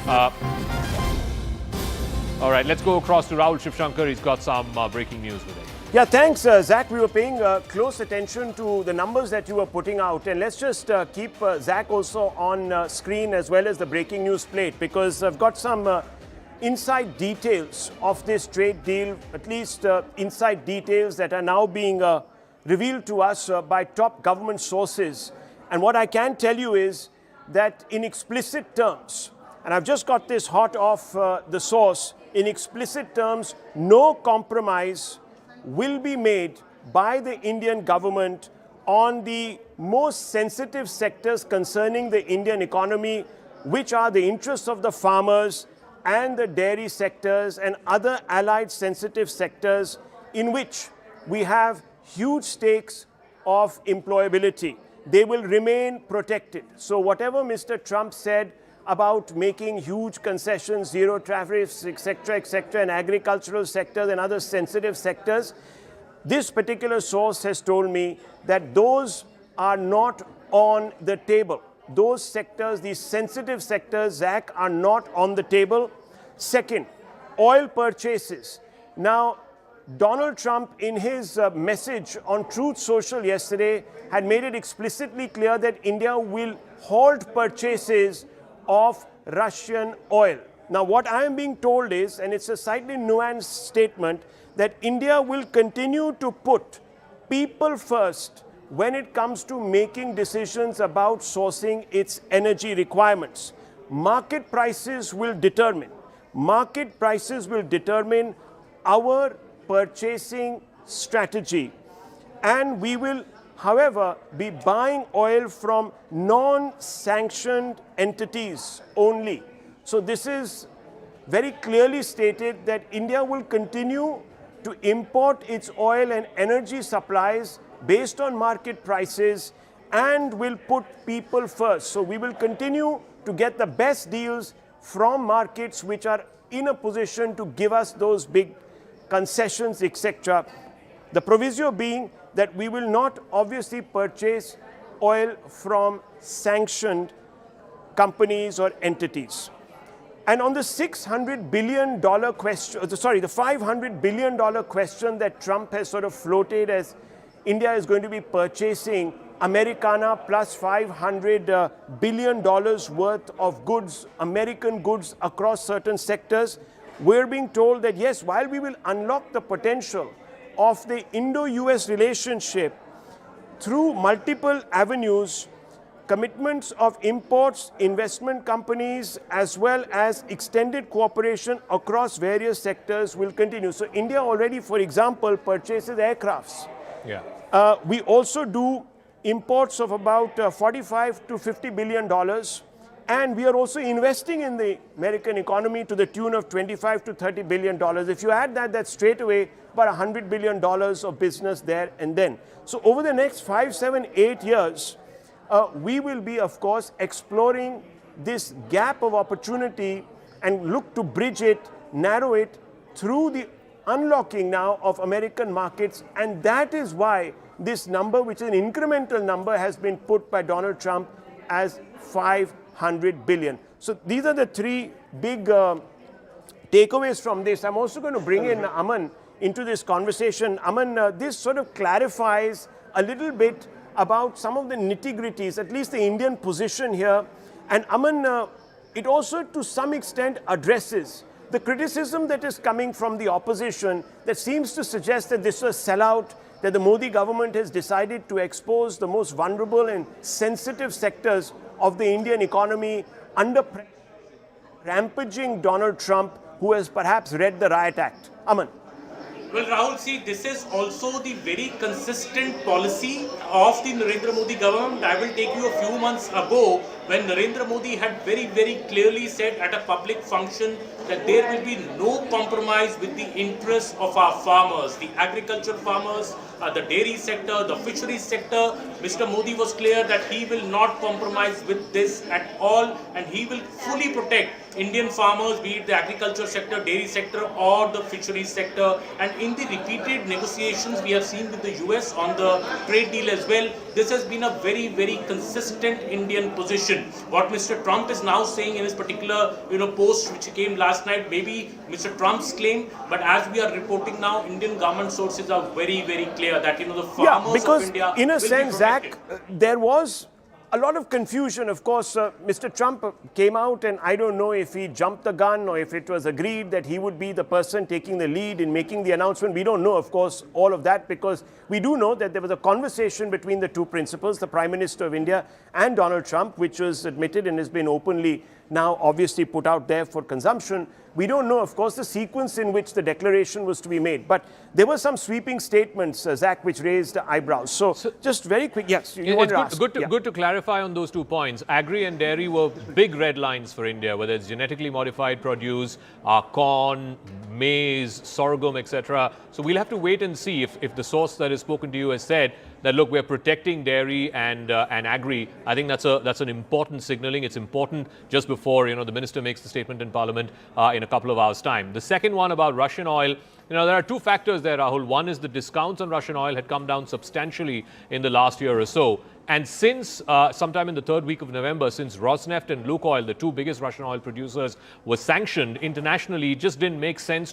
Uh, all right, let's go across to Rahul Shivshankar. He's got some breaking news with him. Yeah, thanks, Zach. We were paying close attention to the numbers that you were putting out. And let's just keep Zach also on screen as well as the breaking news plate, because I've got some inside details of this trade deal, at least inside details that are now being revealed to us by top government sources. And what I can tell you is that in explicit terms, and I've just got this hot off the source, in explicit terms, no compromise will be made by the Indian government on the most sensitive sectors concerning the Indian economy, which are the interests of the farmers and the dairy sectors and other allied sensitive sectors in which we have huge stakes of employability. They will remain protected. So whatever Mr. Trump said about making huge concessions, zero tariffs, etc., in agricultural sectors and other sensitive sectors, this particular source has told me that those are not on the table. Those sectors, these sensitive sectors, Zach, are not on the table. Second, oil purchases. Now, Donald Trump, in his message on Truth Social yesterday, had made it explicitly clear that India will halt purchases of Russian oil. Now, what I am being told is, and it's a slightly nuanced statement, that India will continue to put people first when it comes to making decisions about sourcing its energy requirements. Market prices will determine our purchasing strategy. And we will, however, be buying oil from non-sanctioned entities only. So this is very clearly stated that India will continue to import its oil and energy supplies based on market prices and will put people first. So we will continue to get the best deals from markets which are in a position to give us those big concessions, etc. The proviso being that we will not obviously purchase oil from sanctioned companies or entities. And on the $600 billion question, the $500 billion question that Trump has sort of floated as India is going to be purchasing Americana plus $500 billion worth of goods, American goods across certain sectors, we're being told that yes, while we will unlock the potential of the Indo-U.S. relationship through multiple avenues, commitments of imports, investment companies, as well as extended cooperation across various sectors will continue. So India already, for example, purchases aircrafts. Yeah. We also do imports of about $45 to $50 billion. And we are also investing in the American economy to the tune of $25 to $30 billion. If you add that, that's straight away about $100 billion of business there and then. So over the next 5, 7, 8 years, we will be, of course, exploring this gap of opportunity and look to bridge it, narrow it through the unlocking now of American markets. And that is why this number, which is an incremental number, has been put by Donald Trump as $500 billion. So these are the three big takeaways from this. I'm also going to bring in Aman into this conversation. Aman, this sort of clarifies a little bit about some of the nitty-gritties, at least the Indian position here. And Aman, it also to some extent addresses the criticism that is coming from the opposition that seems to suggest that this was a sellout, that the Modi government has decided to expose the most vulnerable and sensitive sectors of the Indian economy under rampaging Donald Trump, who has perhaps read the Riot Act. Aman. Well, Rahul, see, this is also the very consistent policy of the Narendra Modi government. I will take you a few months ago when Narendra Modi had very, very clearly said at a public function that there will be no compromise with the interests of our farmers, the agricultural farmers, the dairy sector, the fisheries sector. Mr. Modi was clear that he will not compromise with this at all, and he will fully protect Indian farmers, be it the agriculture sector, dairy sector, or the fisheries sector. And in the repeated negotiations we have seen with the US on the trade deal as well, this has been a very, very consistent Indian position. What Mr. Trump is now saying in his particular post which came last night, maybe Mr. Trump's claim, but as we are reporting now, Indian government sources are very, very clear that the farmers of India in a will sense, be protected. Zach, there was a lot of confusion. Of course, Mr. Trump came out, and I don't know if he jumped the gun or if it was agreed that he would be the person taking the lead in making the announcement. We don't know, of course, all of that, because we do know that there was a conversation between the two principals, the Prime Minister of India and Donald Trump, which was admitted and has been openly now obviously put out there for consumption. We don't know, of course, the sequence in which the declaration was to be made. But there were some sweeping statements, Zach, which raised eyebrows. So just very quick, yes, you want to ask. Good to clarify on those 2 points. Agri and dairy were big red lines for India, whether it's genetically modified produce, corn, maize, sorghum, etc. So we'll have to wait and see if the source that has spoken to you has said that, look, we're protecting dairy and agri. I think that's an important signaling. It's important just before the minister makes the statement in Parliament in a couple of hours' time. The second one about Russian oil. There are two factors there, Rahul. One is the discounts on Russian oil had come down substantially in the last year or so. And since sometime in the third week of November, since Rosneft and Lukoil, the two biggest Russian oil producers, were sanctioned internationally, it just didn't make sense